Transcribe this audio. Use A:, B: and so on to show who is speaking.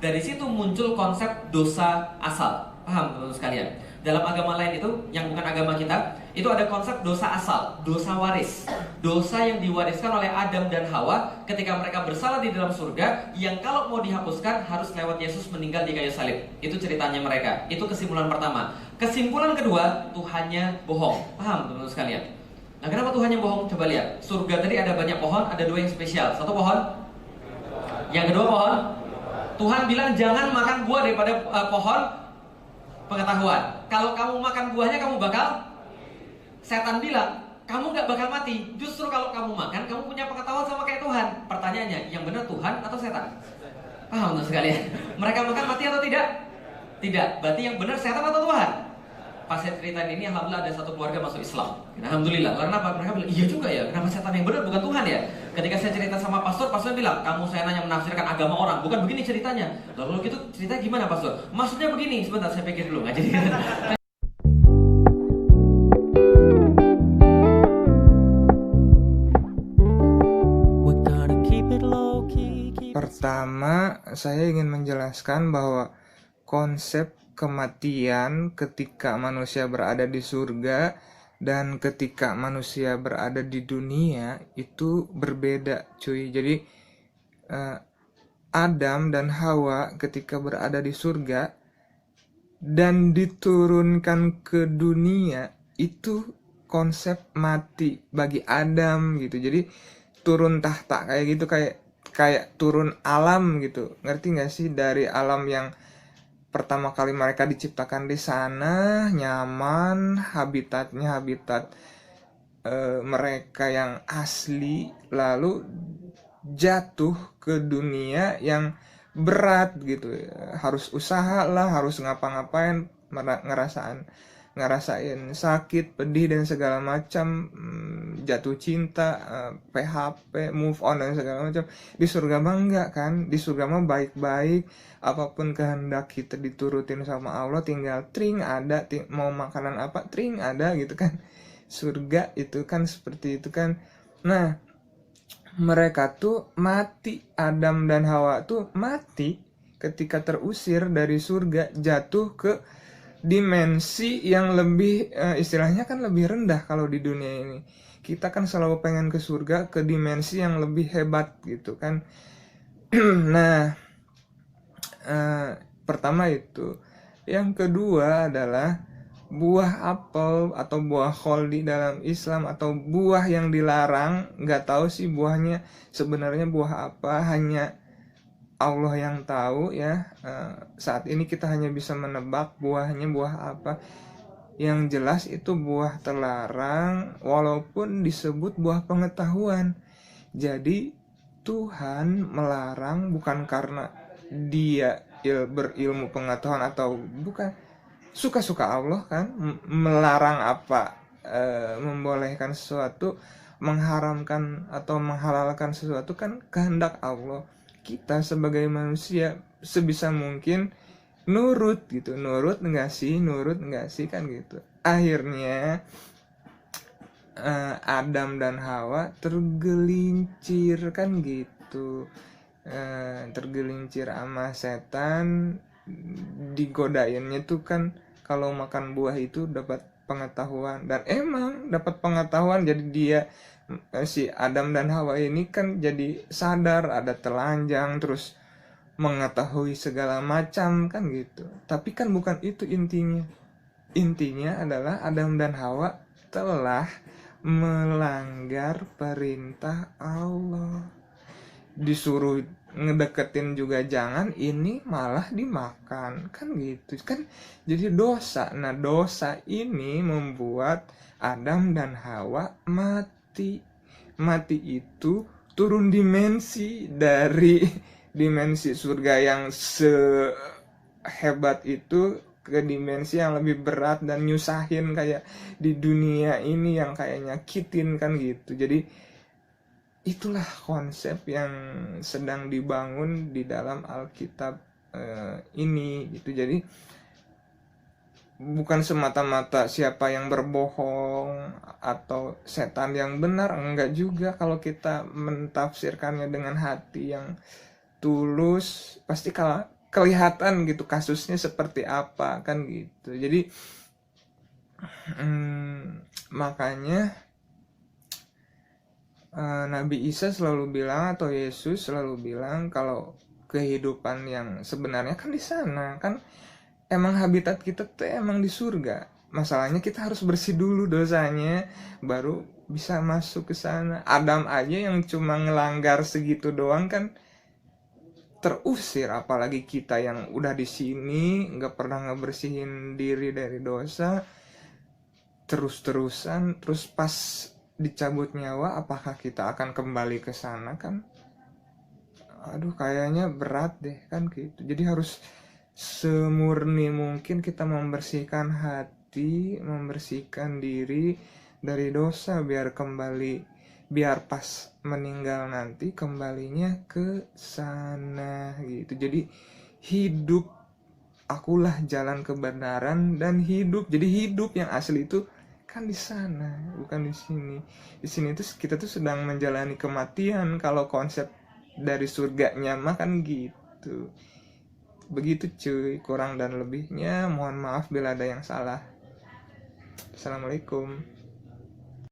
A: Dari situ muncul konsep dosa asal. Paham teman-teman sekalian? Dalam agama lain itu, yang bukan agama kita, itu ada konsep dosa asal, dosa waris. Dosa yang diwariskan oleh Adam dan Hawa ketika mereka bersalah di dalam surga, yang kalau mau dihapuskan harus lewat Yesus meninggal di kayu salib. Itu ceritanya mereka. Itu kesimpulan pertama. Kesimpulan kedua, Tuhannya bohong. Paham teman-teman sekalian? Nah, kenapa Tuhannya bohong? Coba lihat. Surga tadi ada banyak pohon, ada dua yang spesial. Satu pohon, yang kedua pohon. Tuhan bilang jangan makan buah daripada pohon pengetahuan. Kalau kamu makan buahnya kamu bakal. Setan bilang kamu gak bakal mati. Justru kalau kamu makan kamu punya pengetahuan sama kayak Tuhan. Pertanyaannya, yang benar Tuhan atau setan? Paham tuh sekalian? Mereka makan mati atau tidak? Tidak. Berarti yang benar setan atau Tuhan? Pas saya ceritain ini, alhamdulillah ada satu keluarga masuk Islam. Alhamdulillah. Karena apa? Mereka bilang, iya juga ya. Kenapa setan yang benar bukan Tuhan ya? Ketika saya cerita sama pastor bilang, kamu saya nanya menafsirkan agama orang, bukan begini ceritanya. Lalu gitu cerita gimana pastor? Maksudnya begini. Sebentar, saya pikir dulu. Nggak jadi.
B: Pertama, saya ingin menjelaskan bahwa konsep kematian ketika manusia berada di surga dan ketika manusia berada di dunia itu berbeda, cuy. Jadi Adam dan Hawa ketika berada di surga dan diturunkan ke dunia itu konsep mati bagi Adam gitu. Jadi turun tahta kayak gitu, kayak turun alam gitu. Ngerti gak sih? Dari alam yang pertama kali mereka diciptakan di sana, nyaman, habitatnya habitat mereka yang asli, lalu jatuh ke dunia yang berat gitu. Harus usaha lah, harus ngapa-ngapain, ngerasain sakit, pedih dan segala macam, jatuh cinta, PHP, move on dan segala macam. Di surga mah enggak kan? Di surga mah baik-baik, apapun kehendak kita diturutin sama Allah, tinggal tring ada, mau makanan apa tring ada gitu kan. Surga itu kan seperti itu kan. Nah, mereka tuh mati, Adam dan Hawa tuh mati ketika terusir dari surga, jatuh ke dimensi yang lebih istilahnya kan lebih rendah. Kalau di dunia ini kita kan selalu pengen ke surga, ke dimensi yang lebih hebat gitu kan. Nah, pertama itu. Yang kedua adalah buah apel atau buah kol di dalam Islam atau buah yang dilarang. Nggak tahu sih buahnya sebenarnya buah apa, hanya Allah yang tahu ya. Saat ini kita hanya bisa menebak buahnya buah apa. Yang jelas itu buah terlarang walaupun disebut buah pengetahuan. Jadi Tuhan melarang bukan karena dia berilmu pengetahuan atau bukan, suka-suka Allah kan. Melarang apa, membolehkan sesuatu, mengharamkan atau menghalalkan sesuatu kan kehendak Allah. Kita sebagai manusia sebisa mungkin nurut gitu, nurut enggak sih kan gitu. Akhirnya Adam dan Hawa tergelincir kan gitu, tergelincir sama setan. Digodainnya tuh kan kalau makan buah itu dapat pengetahuan, dan emang dapat pengetahuan. Jadi dia, si Adam dan Hawa ini kan jadi sadar ada telanjang, terus mengetahui segala macam kan gitu. Tapi kan bukan itu intinya. Intinya adalah Adam dan Hawa telah melanggar perintah Allah. Disuruh ngedeketin juga jangan, ini malah dimakan kan gitu kan. Jadi dosa. Nah, dosa ini membuat Adam dan Hawa mati. Mati itu turun dimensi dari dimensi surga yang sehebat itu ke dimensi yang lebih berat dan nyusahin kayak di dunia ini yang kayak nyakitin kan gitu. Jadi itulah konsep yang sedang dibangun di dalam Alkitab ini gitu. Jadi bukan semata-mata siapa yang berbohong atau setan yang benar, enggak juga. Kalau kita mentafsirkannya dengan hati yang tulus, pasti kelihatan gitu kasusnya seperti apa kan gitu. Jadi makanya Nabi Isa selalu bilang, atau Yesus selalu bilang kalau kehidupan yang sebenarnya kan di sana kan, emang habitat kita tuh emang di surga. Masalahnya kita harus bersih dulu dosanya baru bisa masuk ke sana. Adam aja yang cuma ngelanggar segitu doang kan terusir, apalagi kita yang udah di sini nggak pernah ngebersihin diri dari dosa terus-terusan, terus pas dicabut nyawa apakah kita akan kembali ke sana kan? Aduh, kayaknya berat deh kan gitu. Jadi harus semurni mungkin kita membersihkan hati, membersihkan diri dari dosa biar kembali, biar pas meninggal nanti kembalinya ke sana gitu. Jadi hidup, akulah jalan kebenaran dan hidup. Jadi hidup yang asli itu kan di sana, bukan di sini. Di sini tuh kita tuh sedang menjalani kematian. Kalau konsep dari surganya mah kan gitu. Begitu cuy, kurang dan lebihnya mohon maaf bila ada yang salah. Assalamualaikum.